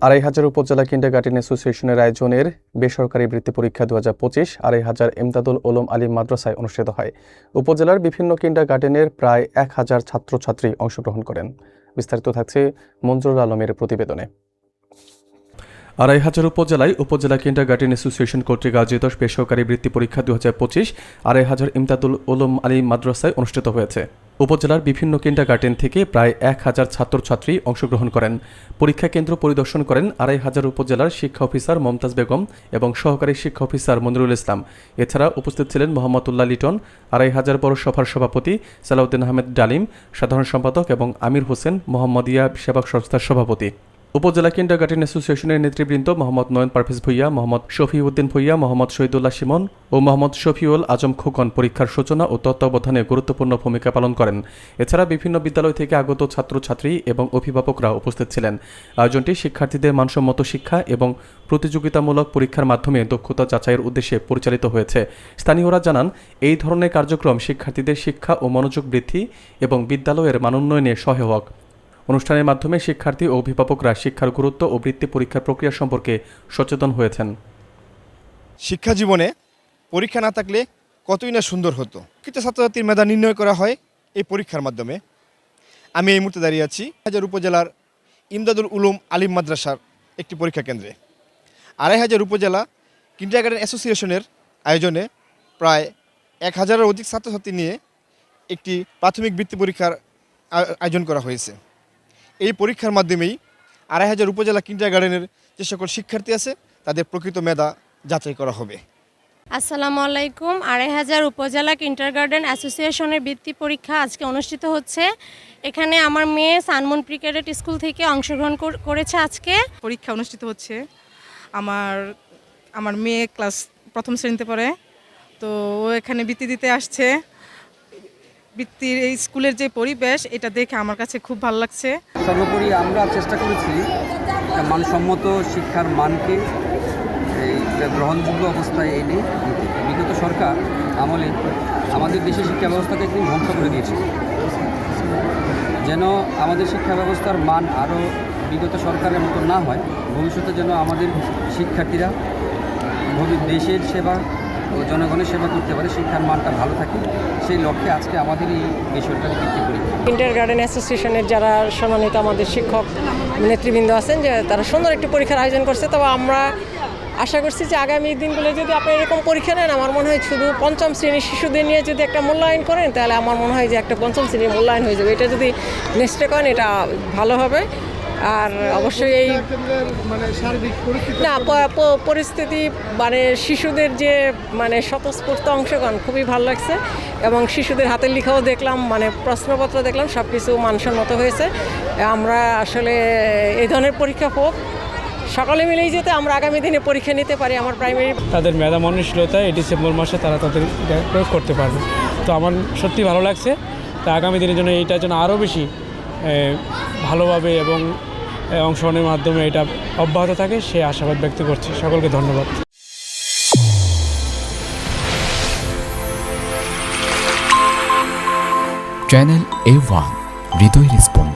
২,৫০০ উপজেলা কিন্ডারগার্টেন অ্যাসোসিয়েশনের আয়োজনের বেসরকারি বৃত্তি পরীক্ষা ২০২৫ ২,৫০০ ইমদাদুল উলুম আলিম মাদ্রাসায় অনুষ্ঠিত হয়। উপজেলার বিভিন্ন কিন্ডারগার্টেনের প্রায় ১,০০০ ছাত্রছাত্রী অংশগ্রহণ করেন। বিস্তারিত থাকছে মঞ্জুরুল আলমের প্রতিবেদনে। ২,৫০০ উপজেলায় উপজেলা কিন্ডারগার্টেন অ্যাসোসিয়েশন কর্তৃক আয়োজিত বেসরকারি বৃত্তি পরীক্ষা ২০২৫ ২,৫০০ ইমদাদুল উলুম আলিম মাদ্রাসায় অনুষ্ঠিত হয়েছে। উপজেলার বিভিন্ন কিন্ডারগার্টেন থেকে প্রায় ১,০০০ ছাত্রছাত্রী অংশগ্রহণ করেন। পরীক্ষা কেন্দ্র পরিদর্শন করেন ২,৫০০ উপজেলার শিক্ষা অফিসার মমতাজ বেগম এবং সহকারী শিক্ষা অফিসার মনিরুল ইসলাম। এছাড়া উপস্থিত ছিলেন মোহাম্মদুল্লাহ লিটন, ২,৫০০ পৌরসভার সভাপতি সালাউদ্দিন আহমেদ ডালিম, সাধারণ সম্পাদক এবং আমির হোসেন, মোহাম্মদিয়া সেবক সংস্থার সভাপতি। উপজেলা কিন্ডারগার্টেন অ্যাসোসিয়েশনের নেতৃবৃন্দ মোহাম্মদ নয়ন পারভেজ ভুইয়া, মোহাম্মদ শফিউদ্দিন ভুইয়া, মোহাম্মদ শহীদুল্লাহ শিমন ও মোহাম্মদ শফিউল আজম খোকন পরীক্ষার সূচনা ও তত্ত্বাবধানে গুরুত্বপূর্ণ ভূমিকা পালন করেন। এছাড়া বিভিন্ন বিদ্যালয় থেকে আগত ছাত্রছাত্রী এবং অভিভাবকরা উপস্থিত ছিলেন। আয়োজনটি শিক্ষার্থীদের মানসম্মত শিক্ষা এবং প্রতিযোগিতামূলক পরীক্ষার মাধ্যমে দক্ষতা যাচাইয়ের উদ্দেশ্যে পরিচালিত হয়েছে। স্থানীয়রা জানান, এই ধরনের কার্যক্রম শিক্ষার্থীদের শিক্ষা ও মনোযোগ বৃদ্ধি এবং বিদ্যালয়ের মানোন্নয়নে সহায়ক। অনুষ্ঠানের মাধ্যমে শিক্ষার্থী ও অভিভাবকরা শিক্ষার গুরুত্ব ও বৃত্তি পরীক্ষার প্রক্রিয়া সম্পর্কে সচেতন হয়েছেন। শিক্ষা জীবনে পরীক্ষা না থাকলে কতই না সুন্দর হতো। কিছু ছাত্রছাত্রীর মেধা নির্ণয় করা হয় এই পরীক্ষার মাধ্যমে। আমি এই মুহূর্তে দাঁড়িয়ে আছি ২,৫০০ উপজেলার ইমদাদুল উলুম আলিম মাদ্রাসার একটি পরীক্ষা কেন্দ্রে। ২,৫০০ উপজেলা কিন্ডারগার্টেন অ্যাসোসিয়েশনের আয়োজনে প্রায় ১,০০০-এর অধিক ছাত্রছাত্রী নিয়ে একটি প্রাথমিক বৃত্তি পরীক্ষার আয়োজন করা হয়েছে। এই পরীক্ষার মাধ্যমেই ২,৫০০ উপজেলা কিন্ডারগার্টেনের যে সকল শিক্ষার্থী আছে তাদের প্রকৃত মেধা যাচাই করা হবে। আসসালামু আলাইকুম। ২,৫০০ উপজেলা কিন্ডারগার্টেন অ্যাসোসিয়েশনের বৃত্তি পরীক্ষা আজকে অনুষ্ঠিত হচ্ছে। এখানে আমার মেয়ে সানমুন প্রি ক্যাডেট স্কুল থেকে অংশগ্রহণ করেছে। আজকে পরীক্ষা অনুষ্ঠিত হচ্ছে। আমার মেয়ে ক্লাস প্রথম শ্রেণীতে পড়ে, তো ও এখানে বৃত্তি দিতে আসছে। বৃত্তির এই স্কুলের যে পরিবেশ, এটা দেখে আমার কাছে খুব ভালো লাগছে। সর্বোপরি আমরা চেষ্টা করেছি মানসম্মত শিক্ষার মানকে এই গ্রহণযোগ্য অবস্থায় এনে বিগত সরকার আমলে আমাদের দেশের শিক্ষা ব্যবস্থাকে একদিন ধ্বংস করে দিয়েছে। যেন আমাদের শিক্ষা ব্যবস্থার মান আরও বিগত সরকারের মতো না হয়, ভবিষ্যতে যেন আমাদের শিক্ষার্থীরা দেশের সেবা ও জনগণের সেবা করতে পারে, শিক্ষার মানটা ভালো থাকে, সেই লক্ষ্যে আজকে আমাদের এই বেসরকারি বৃত্তি পরীক্ষা। কিন্ডারগার্টেন অ্যাসোসিয়েশনের যারা সম্মানিত আমাদের শিক্ষক নেতৃবৃন্দ আছেন, যে তারা সুন্দর একটি পরীক্ষার আয়োজন করছে। তবে আমরা আশা করছি যে আগামী দিনগুলো যদি আপনি এরকম পরীক্ষা নেন, আমার মনে হয় শুধু পঞ্চম শ্রেণীর শিশুদের নিয়ে যদি একটা মূল্যায়ন করেন, তাহলে আমার মনে হয় যে একটা পঞ্চম শ্রেণীর মূল্যায়ন হয়ে যাবে। এটা যদি নেক্সটে করেন, এটা ভালো হবে। আর অবশ্যই এই না পরিস্থিতি মানে শিশুদের যে স্বতঃস্ফূর্ত অংশগ্রহণ খুবই ভালো লাগছে, এবং শিশুদের হাতের লেখাও দেখলাম, প্রশ্নপত্র দেখলাম, সব কিছু মানসম্মত হয়েছে। আমরা আসলে এই ধরনের পরীক্ষা হোক, সকলে মিলেই যেতে আমরা আগামী দিনে পরীক্ষা নিতে পারি। আমার প্রাইমারি তাদের মেধা মননশীলতা এই ডিসেম্বর মাসে তারা তাদের প্রয়োগ করতে পারবে। তো আমার সত্যি ভালো লাগছে। তা আগামী দিনের জন্য এইটার জন্য আরও বেশি ভালোভাবে এবং অংশগ্রহণের মাধ্যমে এটা অব্যাহত থাকে, সে আশাবাদ ব্যক্ত করছি। সকলকে ধন্যবাদ। চ্যানেল A1 হৃদয় রেসপন্স।